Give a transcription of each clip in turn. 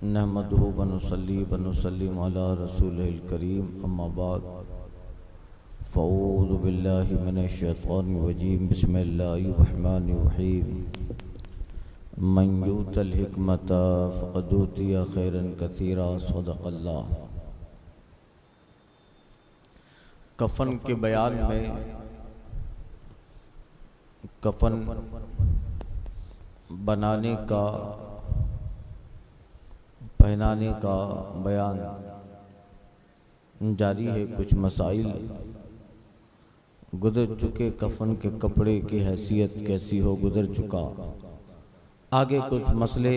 नहमदुहु व नुसल्ली व नुसल्लिम अला रसूलिल करीम अम्मा बाद फ़ऊज़ु बिल्लाहि मिनश शैतानिर रजीम बिस्मिल्लाहिर रहमानिर रहीम मन यूतल हिकमता फ़क़द ऊतिया खैरन कसीरा सदक़ल्लाह। कफ़न के बयान में कफ़न बनाने का, पहनाने का बयान जारी है। कुछ मसाइल गुजर चुके, कफ़न के कपड़े की हैसियत कैसी हो गुजर चुका। आगे कुछ मसले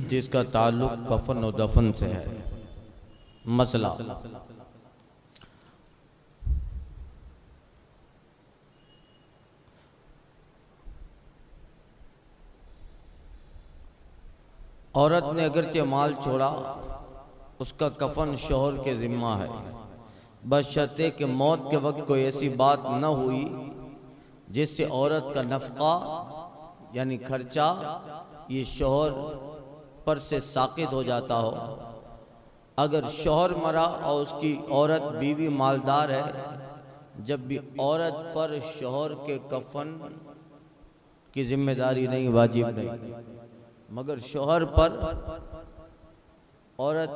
जिसका ताल्लुक कफ़न और दफन से है। मसला औरत ने अगरचे माल छोड़ा, उसका कफन शौहर के ज़िम्मा है, बशर्ते कि मौत के वक्त कोई ऐसी बात न हुई जिससे औरत का नफ़क़ा यानी खर्चा ये शौहर पर से साक़ित हो जाता हो। अगर शौहर मरा और उसकी औरत बीवी मालदार है, जब भी औरत पर शौहर के कफन की जिम्मेदारी नहीं, वाजिब नहीं, मगर शौहर पर औरत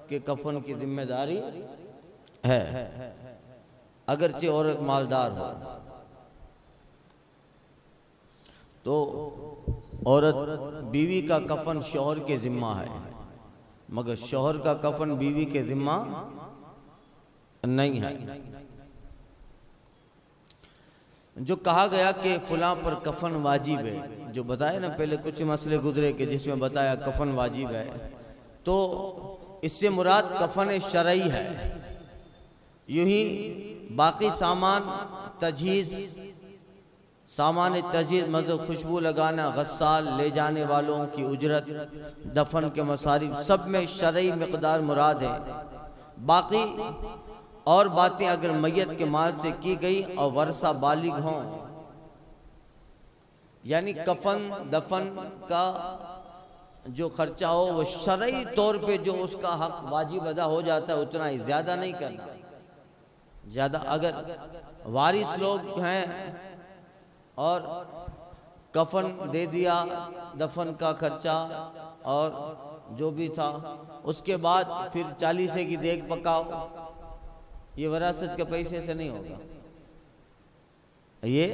के कफन की जिम्मेदारी है, अगरचे औरत मालदार हो। तो औरत बीवी का कफन शौहर के जिम्मा है, मगर शौहर का कफन बीवी के जिम्मा नहीं है। जो कहा गया कि फलां पर कफन वाजिब है, जो बताया ना पहले कुछ मसले गुजरे के जिसमें बताया कफन वाजिब है, तो इससे मुराद कफन शरई है। यूं ही बाकी सामान तजहीज़ मतलब खुशबू लगाना, गस्साल ले जाने वालों की उजरत, दफन के मसारिफ, सब में शरई मिक़दार मुराद है। बाकी और बातें अगर मैयत के माल से की गई और वर्षा बालिग हों, यानी कफन दफन का जो खर्चा हो वो शरई तौर पे जो उसका हक वाजिब अदा हो जाता है उतना ही, ज़्यादा नहीं करना। ज़्यादा अगर वारिस लोग हैं और कफन दे दिया, दफन का खर्चा और जो भी था, उसके बाद फिर 40 की देग पकाओ, ये वरासत के पैसे से नहीं होगा। ये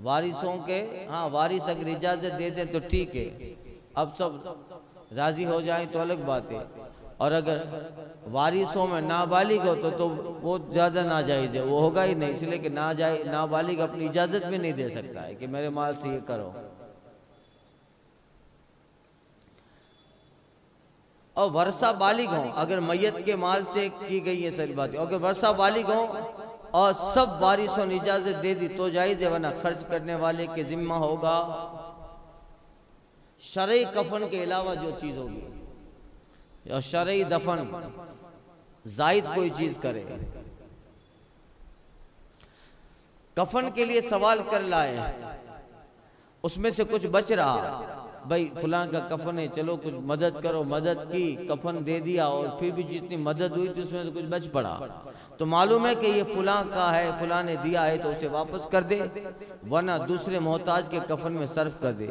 वारिसों के, हाँ वारिस अगर इजाज़त दे दे तो ठीक है, अब सब राज़ी हो जाएं तो अलग बात है। और अगर वारिसों में नाबालिग हो तो वो ज़्यादा नाजायज़ है, वो होगा ही नहीं, इसलिए कि नाबालिग अपनी इजाज़त भी नहीं दे सकता है कि मेरे माल से ये करो। और वर्षा बालिग हों, अगर मैयत के माल से की गई है सारी बातें, अगर वर्षा बालिग हों और सब वारिसों ने इजाज़त दे दी तो जायज़ है, वरना खर्च करने वाले के जिम्मा होगा शरई कफन के अलावा जो चीज़ होगी, या शरई दफन जायद कोई चीज़ करे। कफन के लिए सवाल कर लाए, उसमें से कुछ बच रहा, भाई फलां का कफन है, चलो कुछ मदद करो, मदद की, कफन दे दिया, और फिर भी जितनी मदद हुई थी उसमें तो कुछ बच पड़ा, तो मालूम है कि ये फलां का है, फलां ने दिया है, तो उसे वापस कर दे, वरना दूसरे मोहताज के कफन में सर्फ कर दे।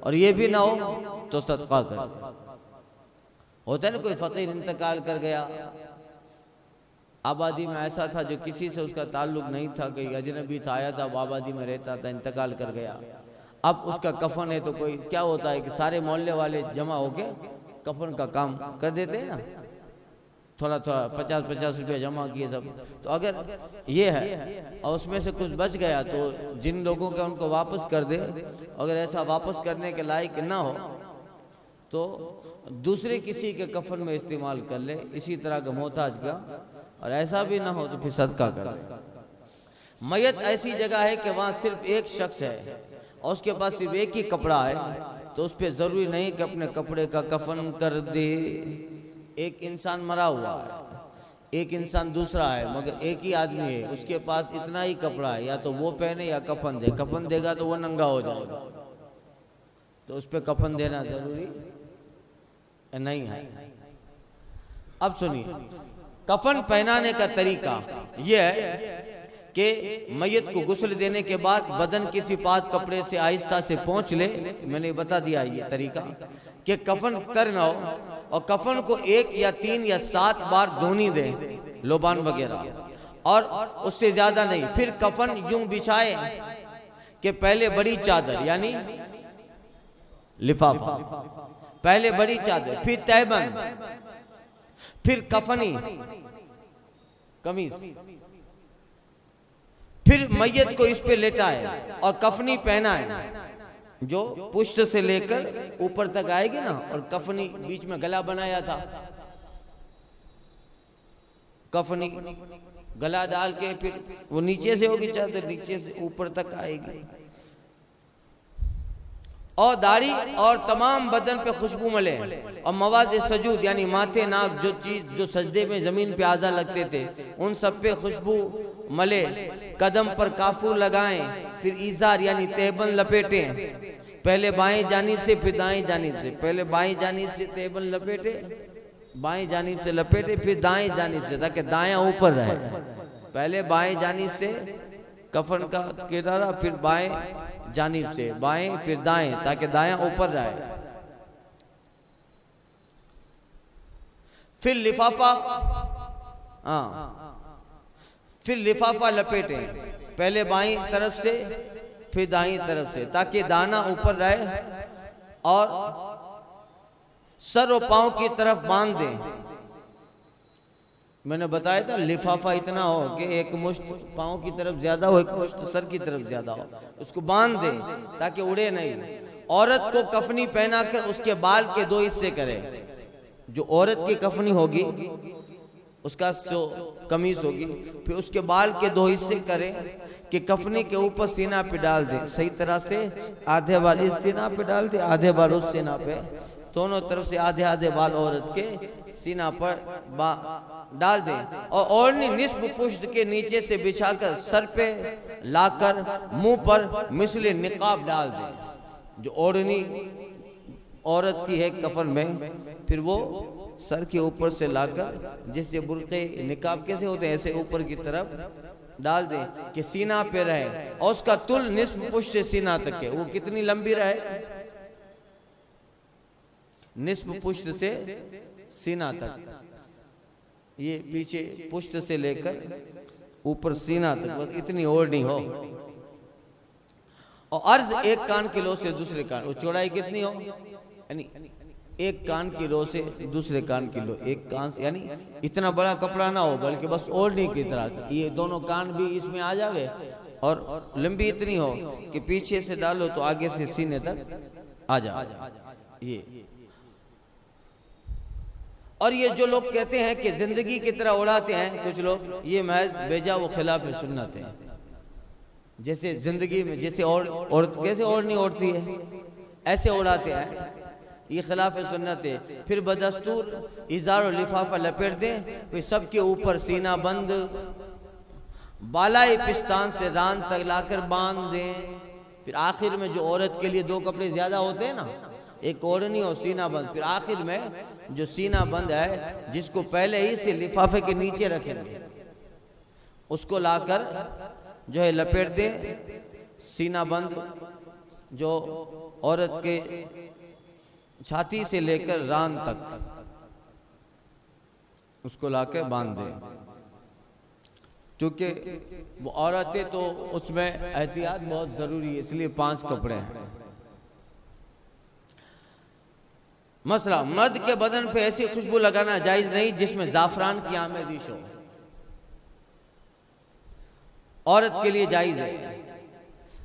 और ये भी ना हो तो सदका कर दे। होता है ना, कोई फकीर इंतकाल कर गया, आबादी में ऐसा था जो किसी से उसका ताल्लुक नहीं था, कहीं अजनबी था, आया था, आबादी में रहता था, इंतकाल कर गया, अब उसका कफन है, तो कोई क्या होता है कि सारे मोहल्ले वाले जमा होके कफन का काम कर देते हैं ना, थोड़ा थोड़ा 50-50 रुपया जमा किए सब। तो अगर ये है और उसमें से कुछ बच गया तो जिन लोगों का उनको वापस कर दे, अगर ऐसा वापस करने के लायक ना हो तो दूसरे किसी के कफन में इस्तेमाल कर ले, इसी तरह का मोहताज का, और ऐसा भी ना हो तो फिर सदका कर दे। मैयत ऐसी जगह है कि वहाँ सिर्फ एक शख्स है और उसके पास सिर्फ एक ही कपड़ा है, तो उस पर ज़रूरी नहीं कि अपने कपड़े का कफन कर दे। एक इंसान मरा हुआ है, एक इंसान दूसरा है, मगर एक ही आदमी है, उसके पास इतना ही कपड़ा है, या तो वो पहने या कफन दे। कफन देगा तो वो नंगा हो जाएगा, तो उस पर कफन देना जरूरी नहीं है। अब सुनिए, कफन पहनाने का तरीका यह है कि मैयत को गुस्ल देने के बाद बदन किसी पाक कपड़े से आहिस्ता से पोंछ ले। मैंने बता दिया ये तरीका कि कफन तर ना हो, और कफन को 1 या 3 या 7 बार धोनी दे, लोबान वगैरह, और उससे ज्यादा नहीं। फिर कफन यूं बिछाए कि पहले बड़ी चादर यानी लिफाफा, पहले बड़ी चादर, फिर तहबंद, फिर कफनी कमीज, फिर मैयत को इस पे लेटाए और कफनी पहनाए जो पुष्ट से लेकर ऊपर तक आएगी ना, और कफनी बीच में गला बनाया था, कफनी गला डाल के फिर वो नीचे से होगी चादर, नीचे से ऊपर तक आएगी, और दाढ़ी और तमाम बदन पे खुशबू मले, और मवाज़ सजूद यानी माथे नाक जो चीज जो सजदे में जमीन पे आज़ा लगते थे उन सब पे खुशबू मले, कदम पर काफूर लगाएं, फिर इज़ार यानी तहबंद लपेटें, पहले बाएं जानिब से फिर दाएं जानिब से, पहले बाएं जानिब से तहबंद लपेटे, बाएं जानिब से लपेटे, फिर दाएं जानिब से, ताकि दायां ऊपर रहे। पहले बाएं जानिब से कफन का किनारा, फिर बाएं जानिब से बाएं, फिर दाएं, ताकि दायां ऊपर रहे। फिर लिफाफा, फिर लिफाफा लपेटे, पहले बाईं तरफ से फिर दाईं तरफ से, ताकि दाना ऊपर रहे, और सर और पांव की तरफ बांध दें। मैंने बताया था लिफाफा इतना हो कि एक मुश्त पांव की तरफ ज्यादा हो, एक मुश्त सर की तरफ ज्यादा हो, उसको बांध दें ताकि उड़े नहीं। औरत को कफनी पहनाकर उसके बाल के 2 हिस्से करें। जो औरत की कफनी होगी उसका जो कमीज होगी, फिर उसके बाल के 2 हिस्से करें कि कफनी के ऊपर सीना पे डाल दें सही तरह से, आधे बाल इस सीना पे डाल दें, आधे बाल उस सीना पे, दोनों तरफ से आधे आधे बाल औरत के सीना पर डाल दें, और ओढ़नी निस्फ पुष्ट के नीचे से बिछाकर सर पे लाकर मुंह पर मिसले निकाब डाल दें। जो ओढ़नी औरत की है कफन में, फिर वो सर के ऊपर से लाकर, जैसे बुर्के निकाब कैसे होते हैं ऐसे ऊपर की तरफ डाल दें कि सीना पे रहे, और उसका तुल निस्फ पुष्ट से सीना तक है। वो कितनी लंबी रहे? निस्फ पुष्ट से सीना तक, ये पीछे पुष्ट से लेकर ऊपर सीना तक, बस इतनी ओढ़नी हो। और अर्ज 1 कान की लो से दूसरे कान, वो चौड़ाई कितनी हो, यानी 1 कान की लो से दूसरे कान की लो, 1 कान से, यानी इतना बड़ा कपड़ा ना हो बल्कि बस ओढ़नी की तरह, ये दोनों कान भी इसमें आ जावे, और लंबी इतनी हो कि पीछे से डालो तो आगे से सीने तक आ जाए। ये और ये जो लोग कहते हैं कि जिंदगी की तरह उड़ाते हैं कुछ लोग, ये महज बेजा वो खिलाफ सुन्नत है। जैसे जिंदगी में जैसे औरत कैसे ओढ़नी ओढ़ती है ऐसे उड़ाते हैं, ये खिलाफ सुन्नत है। फिर बदस्तूर इज़ार और लिफाफा लपेट दें, फिर सबके ऊपर सीना बंद बालाई पिस्तान से रान तक लाकर बांध दें। फिर आखिर में जो औरत के लिए 2 कपड़े ज्यादा होते हैं ना, एक ओढ़नी और सीना बंद, फिर आखिर में जो सीना बंद है जिसको पहले ही से लिफाफे के नीचे रखेंगे उसको लाकर जो है लपेट दे। सीना बंद जो औरत के छाती से लेकर रान तक उसको लाकर बांध दे, क्योंकि वो औरतें तो उसमें एहतियात बहुत जरूरी है, इसलिए 5 कपड़े हैं। मसला, मर्द के बदन पे ऐसी खुशबू लगाना जायज नहीं जिसमें जाफरान की आमेजिश हो, औरत के लिए जायज है।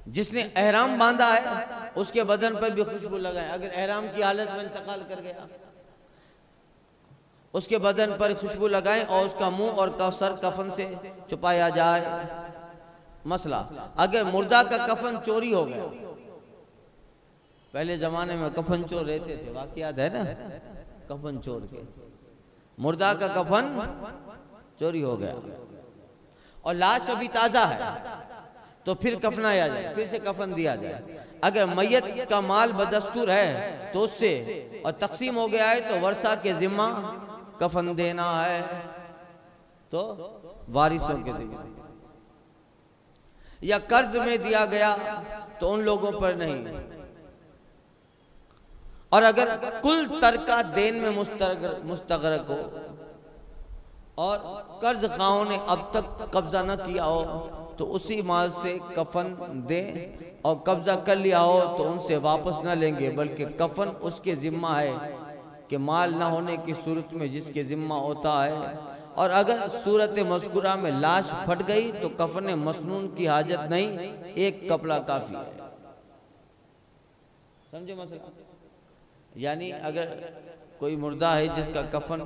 जिसने एहराम बांधा है उसके बदन पर भी खुशबू लगाए। अगर एहराम की हालत में इंतकाल कर गया उसके बदन पर खुशबू लगाएं और उसका मुंह और सर कफन से छुपाया जाए। मसला, अगर मुर्दा का कफन चोरी हो गया, पहले जमाने में कफन चोर रहते थे, वाकयात है ना, कफन चोर के, मुर्दा का कफन चोरी हो गया और लाश अभी ताजा है, तो फिर कफनाया जाए, फिर से कफन दिया जाए। अगर मैयत का माल बदस्तूर है तो उससे और तकसीम हो गया है तो वर्षा के जिम्मा कफन देना है, तो वारिसों के जिम्मा। या कर्ज में दिया गया तो उन लोगों पर नहीं। और अगर कुल तरका देन में मुस्तगरक हो और कर्ज खाओं ने अब तक कब्जा न किया हो तो उसी माल से कफन दे, और कब्जा कर लिया हो तो उनसे वापस न लेंगे, बल्कि कफन उसके जिम्मा है कि माल न होने की सूरत में जिसके जिम्मा होता है। और अगर सूरत मज़कूरा में लाश फट गई तो कफन मसनून की हाजत नहीं, एक कपड़ा काफी है। समझे मसला? यानी अगर कोई मुर्दा है जिसका कफन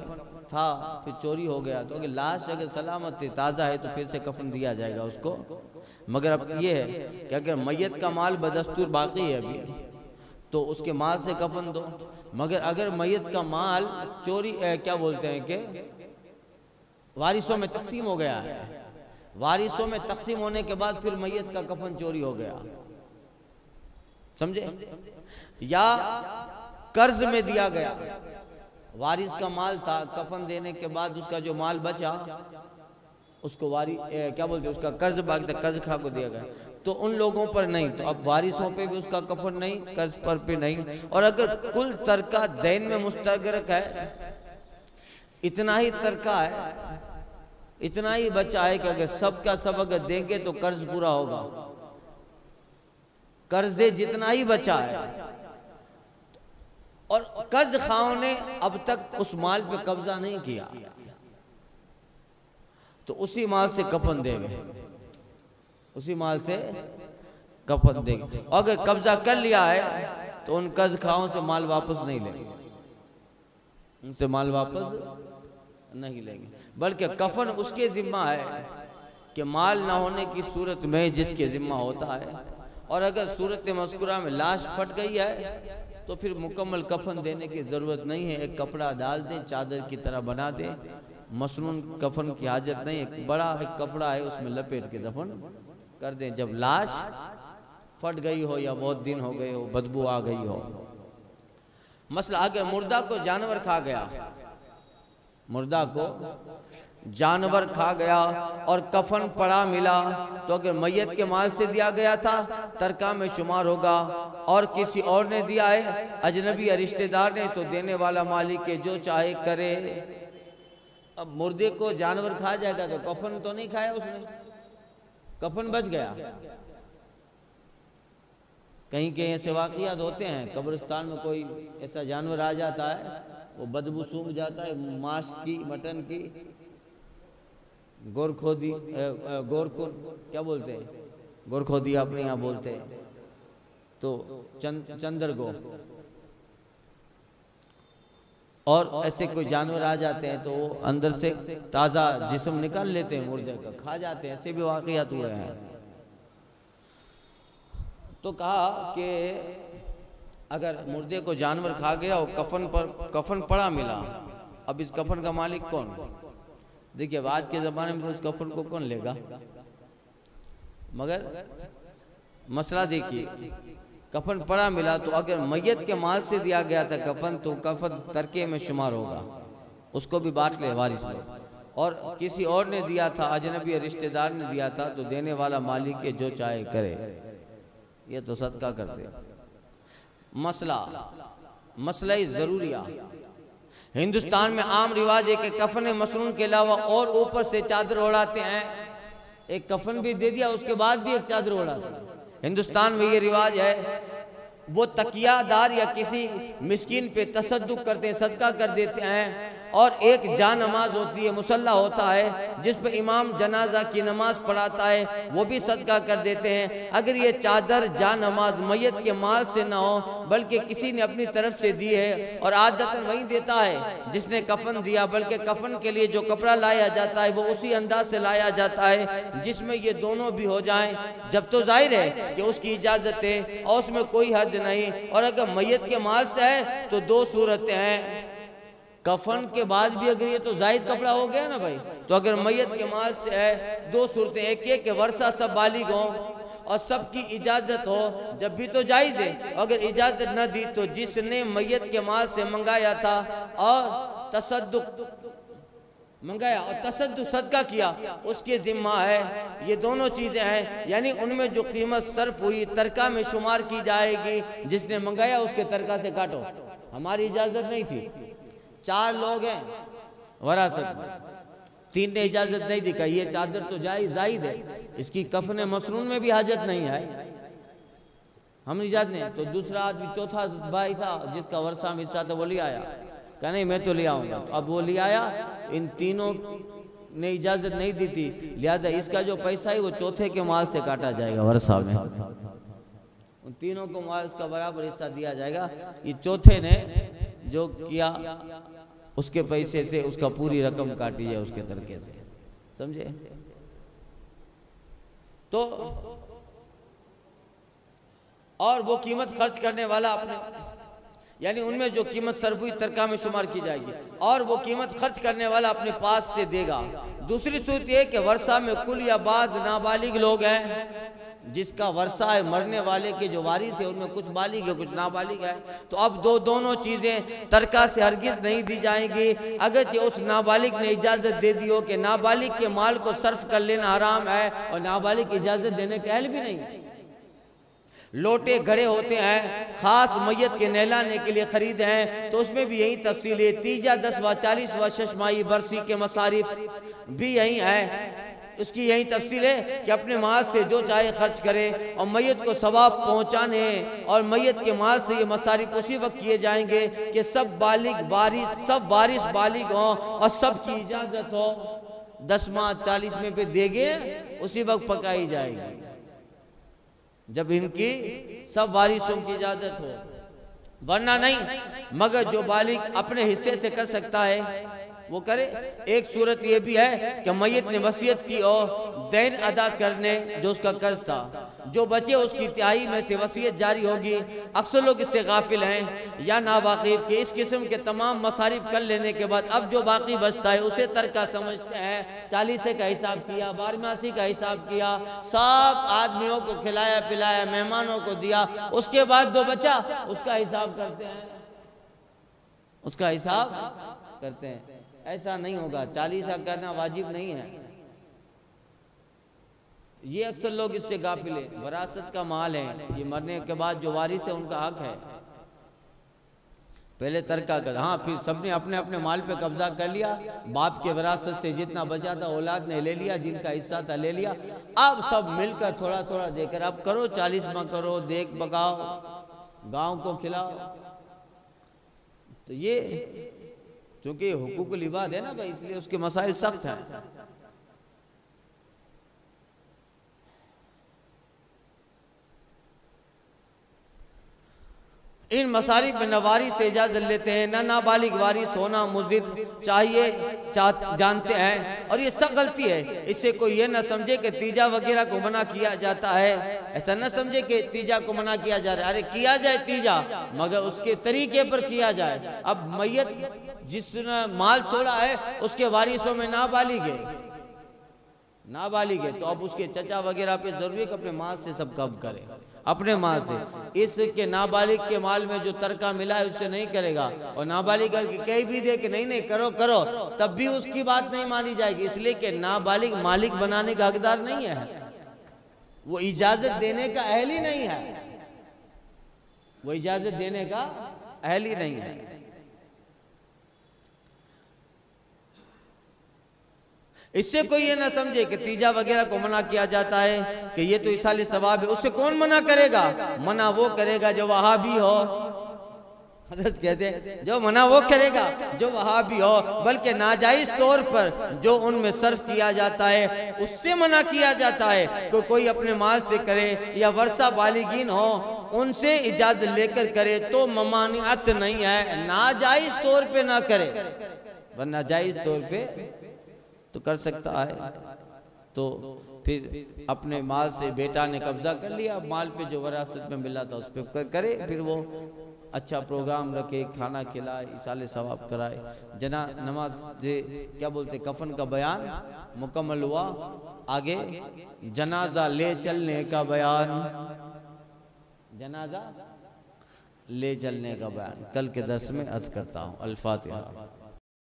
था फिर चोरी हो गया तो अगर लाश अगर सलामत है, ताज़ा है, तो फिर से कफन दिया जाएगा उसको। मगर अब ये है कि अगर मैयत का माल बदस्तूर बाकी है अभी तो उसके माल से कफन दो। मगर अगर मैयत का माल चोरी क्या बोलते हैं कि वारिसों में तकसीम हो गया है, वारिसों में तकसीम होने के बाद फिर मैयत का कफन चोरी हो गया, समझे? या कर्ज में दिया गया, वारिस का माल था, कफन देने के बाद उसका जो माल बचा उसको क्या बोलते हैं, उसका कर्ज बाकी था, कर्ज खा को दिया गया, तो उन लोगों पर नहीं। तो अब वारिसों पे भी उसका कफन नहीं, कर्ज पर पे नहीं। और अगर कुल तरका दैन में मुस्तगरक है, इतना ही तरका है, इतना ही बचा है कि अगर सबका सब अगर देंगे तो कर्ज पूरा होगा, कर्जे जितना ही बचा है, और कर्ज खाओं ने अब तक उस माल पे कब्जा नहीं किया, तो उसी माल से कफन देंगे, उसी माल से कफन देंगे। अगर कब्जा कर लिया है तो उन कर्ज खाओं से माल वापस नहीं लेंगे, उनसे माल वापस नहीं लेंगे, बल्कि कफन उसके जिम्मा है कि माल ना होने की सूरत में जिसके जिम्मा होता है। और अगर सूरत मज़कूरा में लाश फट गई है तो फिर मुकम्मल कफन देने की ज़रूरत नहीं है, एक कपड़ा डाल दें, चादर की तरह बना दें, मसनून कफन की हाजत नहीं, एक बड़ा एक कपड़ा है उसमें लपेट के दफन कर दें। जब लाश फट गई हो या बहुत दिन हो गए हो, बदबू आ गई हो। मसला अगर मुर्दा को जानवर खा गया, मुर्दा को जानवर खा गया और कफन पड़ा मिला तो अगर मैयत के माल से दिया गया था तरका में शुमार होगा, और किसी और ने दिया है अजनबी या रिश्तेदार ने तो देने वाला मालिक के जो चाहे करे। अब मुर्दे को जानवर खा जाएगा तो कफन तो नहीं खाया उसने, कफन बच गया। कहीं कहीं ऐसे वाक़ियात होते हैं, कब्रिस्तान में कोई ऐसा जानवर आ जाता है, वो बदबू सूंघ जाता है मांस की, मटन की, गोरखोदी गोरखुर क्या बोलते हैं, गोरखोदी अपने यहाँ बोलते हैं, तो चंदरगो, और ऐसे कोई जानवर आ जाते हैं तो वो अंदर से ताज़ा जिस्म निकाल लेते हैं मुर्दे का, खा जाते हैं, ऐसे भी वाक़ियात हुए हैं। तो कहा कि अगर मुर्दे को जानवर खा गया और कफन पड़ा मिला, अब इस कफन का मालिक कौन? देखिए आज के ज़माने में उस कफन को कौन लेगा, मगर मसला देखिए, कफन पड़ा मिला तो अगर मैयत के माल से दिया गया था कफन तो कफन तरके में शुमार होगा, उसको भी बांट ले वारिस लोग। और किसी और ने दिया था, अजनबी रिश्तेदार ने दिया था, तो देने वाला मालिक के जो चाहे करे, ये तो सदका कर दे। मसला ज़रूरिया, हिंदुस्तान में आम रिवाज है कि कफन मसनून के अलावा और ऊपर से चादर ओढ़ाते हैं, एक कफन भी दे दिया उसके बाद भी एक चादर ओढ़ाते हैं। हिंदुस्तान में ये रिवाज है, वो तकियादार या किसी मिस्कीन पे तसद्दुक करते हैं, सदका कर देते हैं, और एक जा नमाज होती है, मुसल्ला होता है जिस पे इमाम जनाजा की नमाज पढ़ाता है, वो भी सदका कर देते हैं। अगर ये चादर जा नमाज मैयत के माल से ना हो बल्कि किसी ने अपनी तरफ से दी है, और आदतन वही देता है जिसने कफन दिया, बल्कि कफन के लिए जो कपड़ा लाया जाता है वो उसी अंदाज से लाया जाता है जिसमें ये दोनों भी हो जाएं, जब तो जाहिर है कि उसकी इजाज़त है और उसमें कोई हर्ज नहीं। और अगर मैयत के माल से है तो दो सूरतें हैं, कफन के बाद भी अगर ये तो जायद कपड़ा हो गया ना भाई, तो अगर मैयत के माल से है दो सूरतें, एक के वर्षा सब बालिग हों और सबकी इजाजत हो जब भी तो जायज है। अगर इजाजत न दी तो जिसने मैयत के माल से मंगाया था और तसद्दुक मंगाया और तसद्दुक सदका किया उसके जिम्मा है। ये दोनों चीजें हैं, यानी उनमें जो कीमत सर्फ हुई तरका में शुमार की जाएगी। जिसने मंगाया उसके तरका से काटो। हमारी इजाजत नहीं थी, 4 लोग हैं वरासत में, 3 ने इजाजत नहीं दी, ये चादर तो जायज है, इसकी कफन मसनून में भी हाजत नहीं है, हम इजाजत नहीं। तो दूसरा आदमी चौथा भाई था जिसका वर्षा में हिस्सा था, वो ले आया, कहा नहीं मैं तो ले आऊंगा। तो अब वो ले आया, इन तीनों ने इजाजत नहीं दी थी, लिहाजा इसका जो पैसा है वो चौथे के माल से काटा जाएगा वर्षा में, उन तीनों को माल का बराबर हिस्सा दिया जाएगा। ये चौथे ने जो किया उसके पैसे से उसका पूरी रकम काटी जाए उसके तरीके से, समझे। तो और वो कीमत खर्च करने वाला अपने, यानी उनमें जो कीमत सर्फ हुई तरका में शुमार की जाएगी और वो कीमत खर्च करने वाला अपने पास से देगा। दूसरी सूरत यह कि वर्षा में कुल या बाज नाबालिग लोग हैं, जिसका वर्षा है मरने वाले के जो वारिस है उनमें कुछ बालिग है कुछ नाबालिग है। तो अब दोनों चीजें तरका से हरगिज नहीं दी जाएंगी। अगर उस नाबालिग ने इजाजत दे दी हो कि नाबालिग के माल को सर्फ कर लेना हराम है और नाबालिग इजाजत देने के अहल भी नहीं। लोटे घड़े होते हैं खास मैयत के नहलाने के लिए खरीदे हैं, तो उसमें भी यही तफसील है। तीजा 10वां 40वां शशमाई बरसी के मसारिफ भी यही है, उसकी यही तफसील है कि अपने माल से जो चाहे खर्च करे और मैयत को सवाब पहुंचाने और मैयत के माल से ये मसारिफ उसी वक्त किए जाएंगे कि सब वारिस बालिग हों और सब की इजाजत हो। 10वां 40 में पे देंगे उसी वक्त पकाई जाएगी जब इनकी सब वारिसों की इजाजत हो, वरना नहीं। मगर जो बालिग अपने हिस्से से कर सकता है वो करे। एक सूरत ये भी है कि मैयत ने वसीयत की और दैन अदा करने जो उसका कर्ज था, जो बचे उसकी तिहाई में से वसीयत जारी होगी। अक्सर लोग इससे गाफिल हैं या नावाकिफ कि इस किस्म के तमाम मसारिफ कर लेने के बाद अब जो बाकी बचता है उसे तरका समझते हैं। 40 का हिसाब किया, 12 का हिसाब किया, सब आदमियों को खिलाया पिलाया, मेहमानों को दिया, उसके बाद जो बचा उसका हिसाब करते हैं, उसका हिसाब करते हैं। ऐसा नहीं होगा, 40 करना वाजिब नहीं है। ये अक्सर लोग इससे गाफिल है। वरासत का माल है, ये मरने के बाद जो वारिस है उनका हक है, पहले तरका कर। हाँ, फिर सबने अपने अपने माल पे कब्जा कर लिया, बाप के वरासत से जितना बचा था औलाद ने ले लिया, जिनका हिस्सा था ले लिया। अब सब मिलकर थोड़ा थोड़ा देकर अब करो, 40 में करो, देख पकाओ, गांव को खिलाओ। तो ये चूंकि हुकूक लिबाद है ना भाई, इसलिए उसके मसाइल सख्त हैं। इन मसारिफ में नवारी से इजाजत लेते हैं, ना नाबालिग वारिस होना मुजिर चाहिए जानते हैं, और ये सब गलती है। इससे कोई ये ना समझे कि तीजा वगैरह को मना किया जाता है, ऐसा ना समझे कि तीजा को मना किया जा रहा है। अरे किया जाए तीजा, मगर उसके तरीके पर किया जाए। अब मैयत जिसने माल छोड़ा है उसके वारिसों में नाबालिग है, तो अब उसके चचा वगैरह पे जरूरी है कि अपने माल से सब कब करे, अपने माल से। इसके नाबालिग के माल में जो तरका मिला है उससे नहीं करेगा, और नाबालिग कहीं भी दे कि नहीं करो करो, तब भी उसकी बात नहीं मानी जाएगी, इसलिए कि नाबालिग मालिक बनाने का हकदार नहीं है, वो इजाजत देने का अहल ही नहीं है, वो इजाजत देने का अहल ही नहीं है। इससे कोई ये ना समझे कि तीजा वगैरह को मना किया जाता है कि ये तो इसाले सवाब है, उससे कौन मना करेगा? मना वो करेगा जो वहाबी हो। हज़रत कहते हैं जो मना वो करेगा जो वहाबी हो, बल्कि नाजायज तौर पर जो उनमें सर्फ किया जाता है उससे मना किया जाता है। कि कोई अपने माल से करे या वर्षा बालिगीन हो उनसे इजाजत लेकर करे तो ममानियत नहीं है, नाजायज तौर पे ना करे, वरना जायज तौर पे तो कर सकता है। तो फिर अपने माल से बेटा ने कब्जा कर लिया, माल पे जो वरासत में मिला था उस पर करे, फिर वो अच्छा प्रोग्राम रखे, खाना खिलाए, इसाले सवाब कराए। जना नमाज से क्या बोलते कफन का बयान मुकम्मल हुआ। आगे जनाजा ले चलने का बयान, जनाजा ले चलने का बयान कल के दर्स में अर्ज करता हूँ। अल फातिहा।